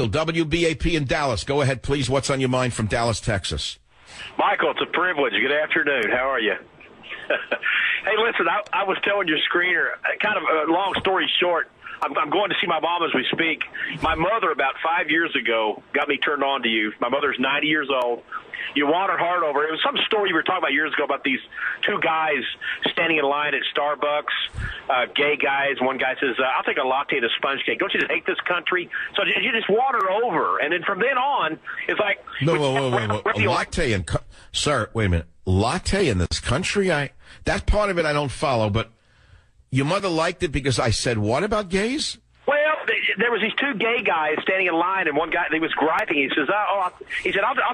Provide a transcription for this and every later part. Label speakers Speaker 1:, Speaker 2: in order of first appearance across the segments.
Speaker 1: WBAP in Dallas. Go ahead, please. What's on your mind from Dallas, Texas?
Speaker 2: Michael, it's a privilege. Good afternoon. How are you? Hey, listen, I was telling your screener, kind of a long story short, I'm going to see my mom as we speak. My mother, about 5 years ago, got me turned on to you. My mother's 90 years old. You won her heart over. It was some story you were talking about years ago about these two guys standing in line at Starbucks, gay guys. One guy says, I'll take a latte and a sponge cake. Don't you just hate this country? So you just won her over. And then from then on, it's like...
Speaker 1: No. A latte and... Sir, wait a minute. Latte in this country? That part of it I don't follow, but your mother liked it because I said what about gays?
Speaker 2: Well, there was these two gay guys standing in line, and one guy, he was griping. He says, I'll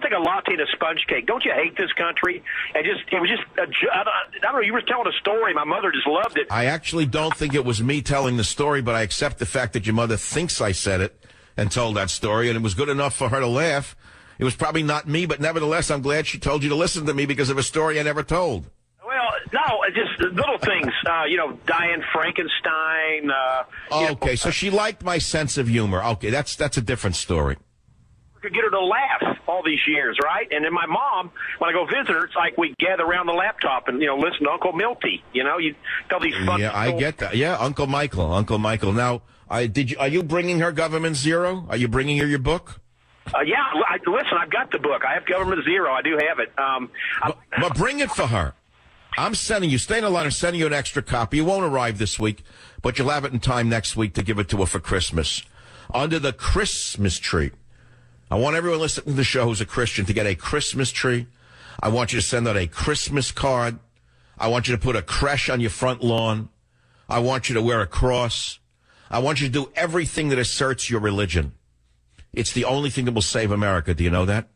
Speaker 2: take a latte and a sponge cake. Don't you hate this country? And it was just, I don't know, you were telling a story. My mother just loved it.
Speaker 1: I actually don't think it was me telling the story, but I accept the fact that your mother thinks I said it and told that story, and it was good enough for her to laugh. It was probably not me, but nevertheless, I'm glad she told you to listen to me because of a story I never told.
Speaker 2: Well, no, just little things, Diane Frankenstein.
Speaker 1: Okay, so she liked my sense of humor. Okay, that's a different story.
Speaker 2: Could get her to laugh all these years, right? And then my mom, when I go visit her, it's like we gather around the laptop and, listen to Uncle Milty. You tell these fun
Speaker 1: Yeah, I get that. Yeah, Uncle Michael. Now, are you bringing her Government Zero? Are you bringing her your book?
Speaker 2: Listen, I've got the book. I have Government Zero. I do have it.
Speaker 1: But bring it for her. I'm sending you, stay in the line, I'm sending you an extra copy. It won't arrive this week, but you'll have it in time next week to give it to her for Christmas. Under the Christmas tree. I want everyone listening to the show who's a Christian to get a Christmas tree. I want you to send out a Christmas card. I want you to put a creche on your front lawn. I want you to wear a cross. I want you to do everything that asserts your religion. It's the only thing that will save America. Do you know that?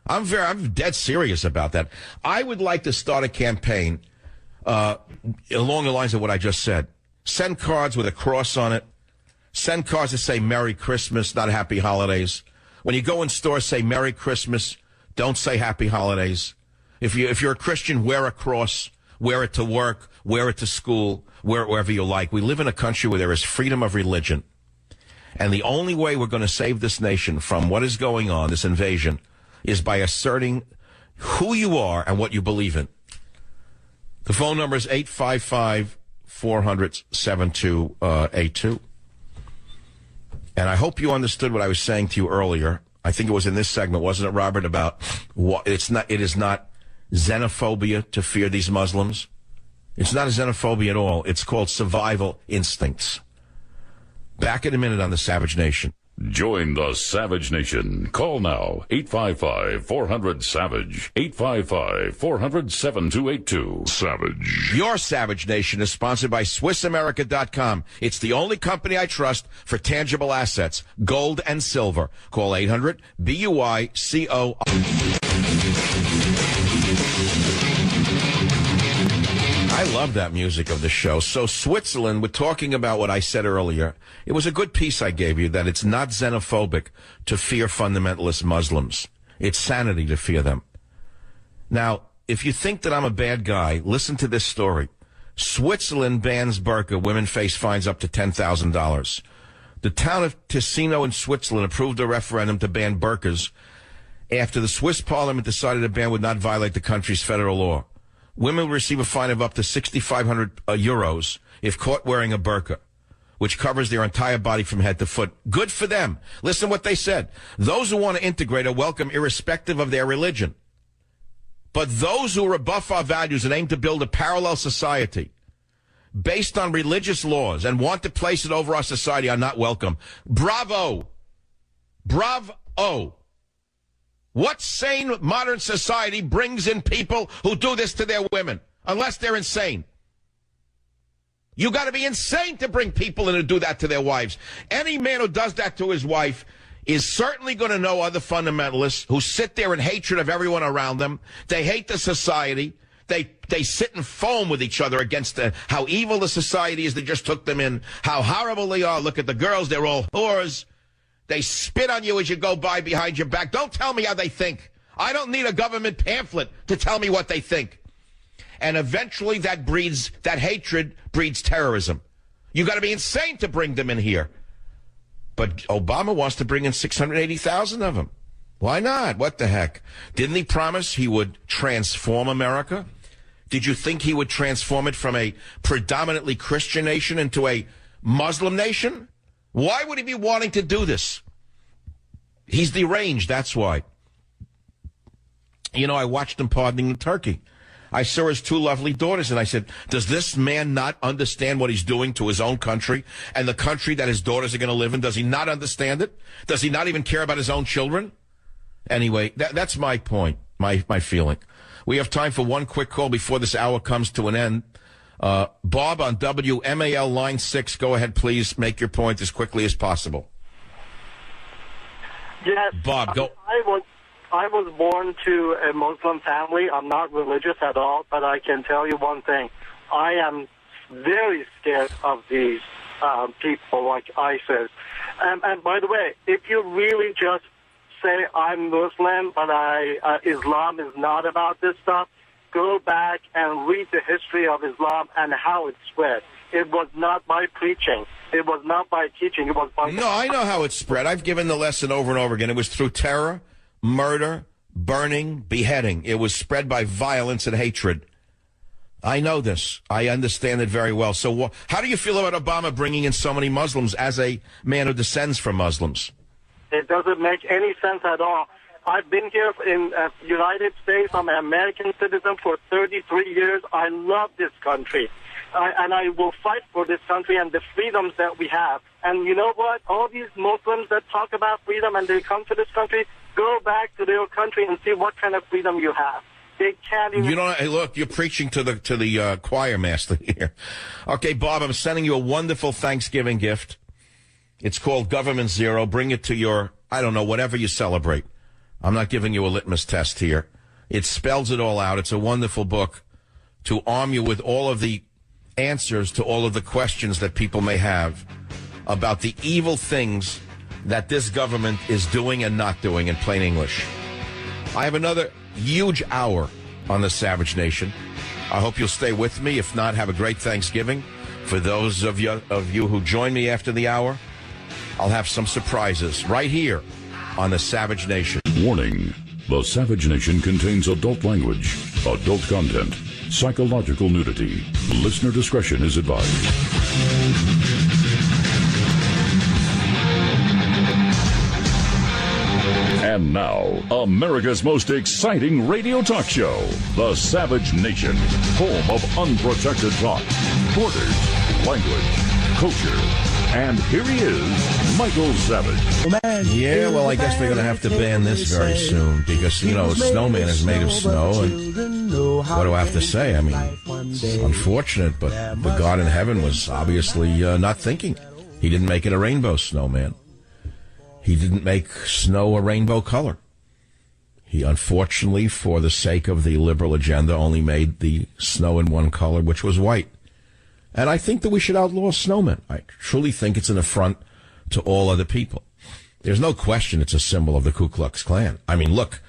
Speaker 1: I'm dead serious about that. I would like to start a campaign along the lines of what I just said. Send cards with a cross on it. Send cards that say Merry Christmas, not Happy Holidays. When you go in stores, say Merry Christmas. Don't say Happy Holidays. If you're a Christian, wear a cross. Wear it to work. Wear it to school. Wear it wherever you like. We live in a country where there is freedom of religion. And the only way we're going to save this nation from what is going on, this invasion, is by asserting who you are and what you believe in. The phone number is 855-400-7282. And I hope you understood what I was saying to you earlier. I think it was in this segment, wasn't it, Robert, about it is not xenophobia to fear these Muslims. It's not a xenophobia at all. It's called survival instincts. Back in a minute on the Savage Nation.
Speaker 3: Join the Savage Nation. Call now, 855-400-SAVAGE, 855-400-7282. Savage.
Speaker 1: Your Savage Nation is sponsored by SwissAmerica.com. It's the only company I trust for tangible assets, gold and silver. Call 800-BUICO. I love that music of the show. So Switzerland, we're talking about what I said earlier. It was a good piece I gave you, that it's not xenophobic to fear fundamentalist Muslims. It's sanity to fear them. Now, if you think that I'm a bad guy, listen to this story. Switzerland bans burqa. Women face fines up to $10,000. The town of Ticino in Switzerland approved a referendum to ban burqas after the Swiss parliament decided a ban would not violate the country's federal law. Women will receive a fine of up to 6,500 euros if caught wearing a burqa, which covers their entire body from head to foot. Good for them. Listen to what they said. Those who want to integrate are welcome irrespective of their religion. But those who rebuff our values and aim to build a parallel society based on religious laws and want to place it over our society are not welcome. Bravo. Bravo. What sane modern society brings in people who do this to their women? Unless they're insane. You got to be insane to bring people in and do that to their wives. Any man who does that to his wife is certainly going to know other fundamentalists who sit there in hatred of everyone around them. They hate the society. They sit and foam with each other against how evil the society is that just took them in, how horrible they are. Look at the girls. They're all whores. They spit on you as you go by behind your back. Don't tell me how they think. I don't need a government pamphlet to tell me what they think. And eventually that hatred breeds terrorism. You got to be insane to bring them in here. But Obama wants to bring in 680,000 of them. Why not? What the heck? Didn't he promise he would transform America? Did you think he would transform it from a predominantly Christian nation into a Muslim nation? Why would he be wanting to do this? He's deranged, that's why. You know, I watched him pardoning Turkey. I saw his two lovely daughters, and I said, does this man not understand what he's doing to his own country and the country that his daughters are going to live in? Does he not understand it? Does he not even care about his own children? Anyway, that's my point, my feeling. We have time for one quick call before this hour comes to an end. Bob on WMAL line 6. Go ahead, please. Make your point as quickly as possible.
Speaker 4: Yes.
Speaker 1: Bob, go.
Speaker 4: I was born to a Muslim family. I'm not religious at all, but I can tell you one thing. I am very scared of these people like ISIS. And by the way, if you really just say I'm Muslim, but Islam is not about this stuff, go back and read the history of Islam and how it spread. It was not by preaching. It was not by teaching. It was by...
Speaker 1: No, I know how it spread. I've given the lesson over and over again. It was through terror, murder, burning, beheading. It was spread by violence and hatred. I know this. I understand it very well. So how do you feel about Obama bringing in so many Muslims as a man who descends from Muslims?
Speaker 4: It doesn't make any sense at all. I've been here in the United States. I'm an American citizen for 33 years. I love this country. And I will fight for this country and the freedoms that we have. And you know what? All these Muslims that talk about freedom and they come to this country, go back to their country and see what kind of freedom you have. They can't even...
Speaker 1: Hey, look, you're preaching to the choir master here. Okay, Bob, I'm sending you a wonderful Thanksgiving gift. It's called Government Zero. Bring it to your, I don't know, whatever you celebrate. I'm not giving you a litmus test here. It spells it all out. It's a wonderful book to arm you with all of the answers to all of the questions that people may have about the evil things that this government is doing and not doing, in plain English. I have another huge hour on the Savage Nation. I hope you'll stay with me. If not, have a great Thanksgiving. For those of you who join me after the hour, I'll have some surprises right here on the Savage Nation.
Speaker 3: Warning. The Savage Nation contains adult language, adult content, psychological nudity. Listener discretion is advised. And now, America's most exciting radio talk show, The Savage Nation, home of unprotected talk, borders, language, culture. And here he is, Michael Savage.
Speaker 1: Yeah, well, I guess they're going to have to ban this very soon because, you know, a snowman is made of snow. And what do I have to say? I mean, it's unfortunate, but the God in heaven was obviously not thinking. He didn't make it a rainbow snowman. He didn't make snow a rainbow color. He, unfortunately, for the sake of the liberal agenda, only made the snow in one color, which was white. And I think that we should outlaw snowmen. I truly think it's an affront to all other people. There's no question it's a symbol of the Ku Klux Klan. I mean, look,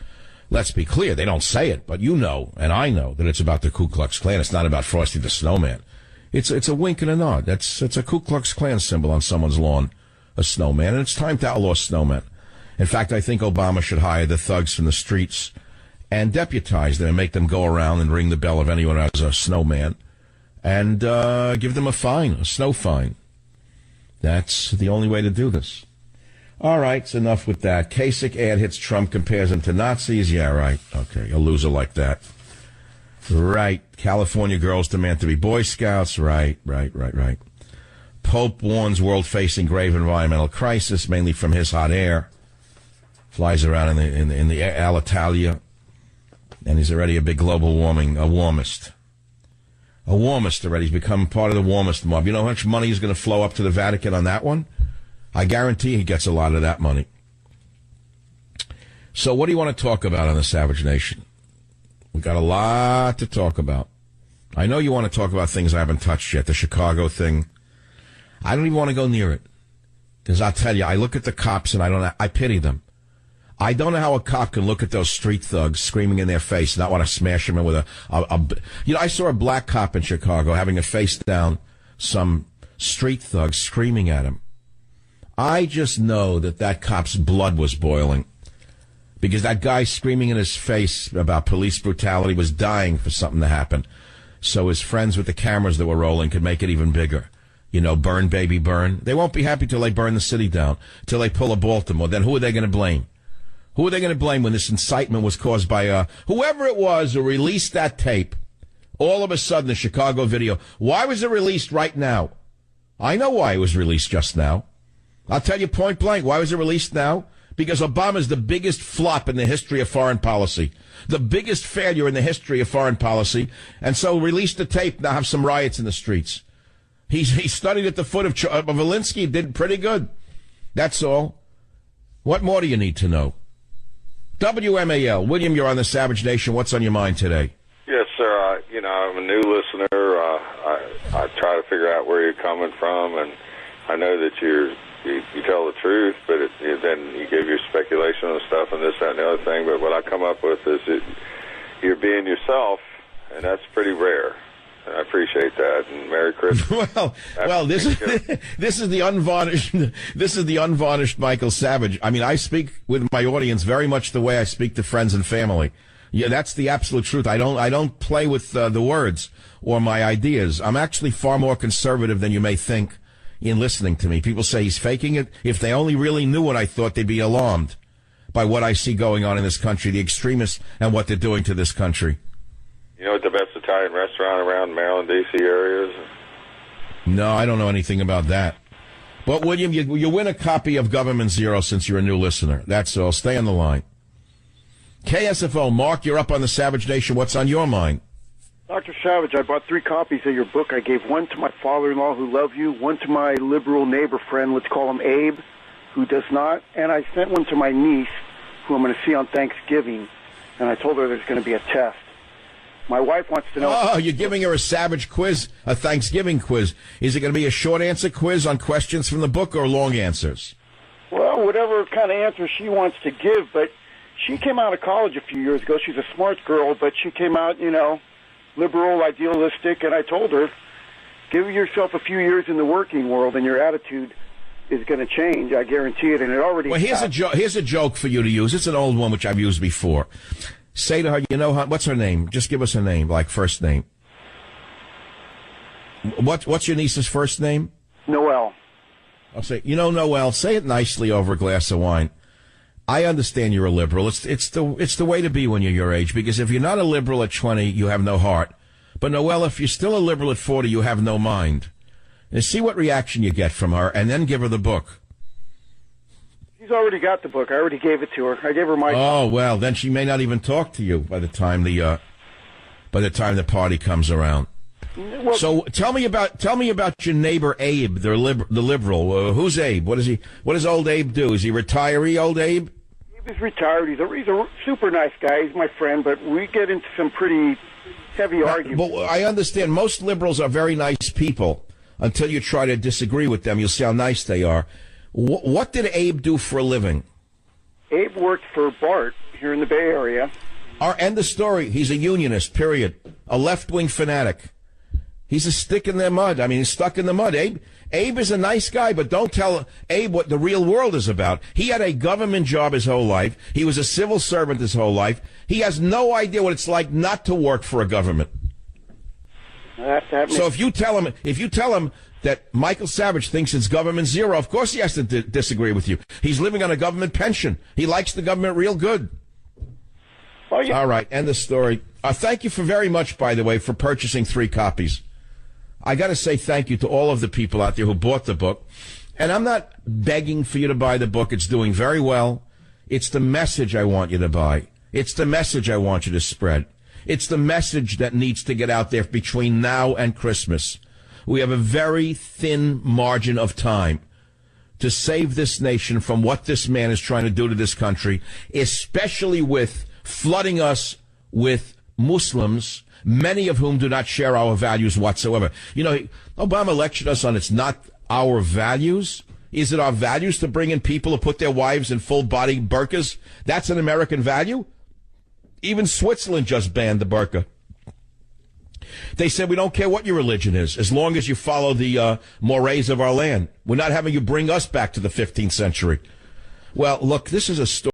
Speaker 1: let's be clear. They don't say it, but you know, and I know, that it's about the Ku Klux Klan. It's not about Frosty the Snowman. It's a wink and a nod. It's a Ku Klux Klan symbol on someone's lawn, a snowman, and it's time to outlaw snowmen. In fact, I think Obama should hire the thugs from the streets and deputize them and make them go around and ring the bell of anyone who has a snowman. And give them a fine, a snow fine. That's the only way to do this. All right, it's enough with that. Kasich ad hits Trump, compares him to Nazis. Yeah, right. Okay, a loser like that. Right. California girls demand to be Boy Scouts. Right. Pope warns world facing grave environmental crisis, mainly from his hot air. Flies around in the Alitalia. And he's already a big global warming, a warmist. A warmist already. He's become part of the warmist mob. You know how much money is going to flow up to the Vatican on that one? I guarantee he gets a lot of that money. So what do you want to talk about on the Savage Nation? We got a lot to talk about. I know you want to talk about things I haven't touched yet. The Chicago thing. I don't even want to go near it. Because I'll tell you, I look at the cops and I pity them. I don't know how a cop can look at those street thugs screaming in their face and not want to smash them in with you know, I saw a black cop in Chicago having to face down some street thugs screaming at him. I just know that cop's blood was boiling because that guy screaming in his face about police brutality was dying for something to happen. So his friends with the cameras that were rolling could make it even bigger. Burn, baby, burn. They won't be happy till they burn the city down, till they pull a Baltimore. Then who are they going to blame? Who are they going to blame when this incitement was caused by whoever it was who released that tape? All of a sudden, the Chicago video. Why was it released right now? I know why it was released just now. I'll tell you point blank. Why was it released now? Because Obama's the biggest flop in the history of foreign policy. The biggest failure in the history of foreign policy. And so release the tape, now have some riots in the streets. He studied at the foot of Alinsky, did pretty good. That's all. What more do you need to know? WMAL. William, you're on the Savage Nation. What's on your mind today?
Speaker 5: Yes, sir. I'm a new listener. I try to figure out where you're coming from, and I know that you tell the truth, but then you give your speculation and stuff and this, that, and the other thing. But what I come up with is that you're being yourself, and that's pretty rare. And I appreciate that. And Merry Christmas.
Speaker 1: well, this is the unvarnished Michael Savage. I mean, I speak with my audience very much the way I speak to friends and family. Yeah, that's the absolute truth. I don't play with the words or my ideas. I'm actually far more conservative than you may think in listening to me. People say he's faking it. If they only really knew what I thought, they'd be alarmed by what I see going on in this country, the extremists and what they're doing to this country.
Speaker 5: You know what the best Italian restaurant around Maryland, D.C. area is?
Speaker 1: No, I don't know anything about that. But, William, you win a copy of Government Zero since you're a new listener. That's all. Stay on the line. KSFO, Mark, you're up on the Savage Nation. What's on your mind?
Speaker 6: Dr. Savage, I bought 3 copies of your book. I gave one to my father-in-law who loved you, one to my liberal neighbor friend, let's call him Abe, who does not, and I sent one to my niece, who I'm going to see on Thanksgiving, and I told her there's going to be a test. My wife wants to know...
Speaker 1: Oh, you're giving her a Savage quiz, a Thanksgiving quiz. Is it going to be a short answer quiz on questions from the book or long answers?
Speaker 6: Well, whatever kind of answer she wants to give, but she came out of college a few years ago. She's a smart girl, but she came out, liberal, idealistic, and I told her, give yourself a few years in the working world and your attitude is going to change. I guarantee it, and it already has.
Speaker 1: Here's a joke for you to use. It's an old one which I've used before. Say to her, what's her name? Just give us a name, like first name. What's your niece's first name?
Speaker 6: Noelle.
Speaker 1: I'll say, Noelle, say it nicely over a glass of wine. I understand you're a liberal. It's the way to be when you're your age, because if you're not a liberal at 20, you have no heart. But Noelle, if you're still a liberal at 40, you have no mind. And see what reaction you get from her, and then give her the book.
Speaker 6: She's already got the book. I already gave it to her. I gave her my...
Speaker 1: Oh, well, then she may not even talk to you by the time the party comes around. Well, so tell me about your neighbor Abe, the liberal. Who's Abe? What does old Abe do? Is he retiree, old Abe?
Speaker 6: Abe is retired. He's a super nice guy. He's my friend, but we get into some pretty heavy arguments.
Speaker 1: But I understand most liberals are very nice people until you try to disagree with them. You'll see how nice they are. What did Abe do for a living?
Speaker 6: Abe worked for BART here in the Bay Area.
Speaker 1: End of story. He's a unionist, period. A left-wing fanatic. He's a stick in the mud. I mean, he's stuck in the mud. Abe is a nice guy, but don't tell Abe what the real world is about. He had a government job his whole life. He was a civil servant his whole life. He has no idea what it's like not to work for a government. So if you tell him that Michael Savage thinks it's Government Zero, of course he has to disagree with you. He's living on a government pension. He likes the government real good.
Speaker 6: Oh, yeah.
Speaker 1: All right, end of story. Thank you very much, by the way, for purchasing 3 copies. I got to say thank you to all of the people out there who bought the book. And I'm not begging for you to buy the book. It's doing very well. It's the message I want you to buy. It's the message I want you to spread. It's the message that needs to get out there between now and Christmas. We have a very thin margin of time to save this nation from what this man is trying to do to this country, especially with flooding us with Muslims, many of whom do not share our values whatsoever. Obama lectured us on it's not our values. Is it our values to bring in people who put their wives in full-body burqas? That's an American value? Even Switzerland just banned the burqa. They said, we don't care what your religion is, as long as you follow the mores of our land. We're not having you bring us back to the 15th century. Well, look, this is a story.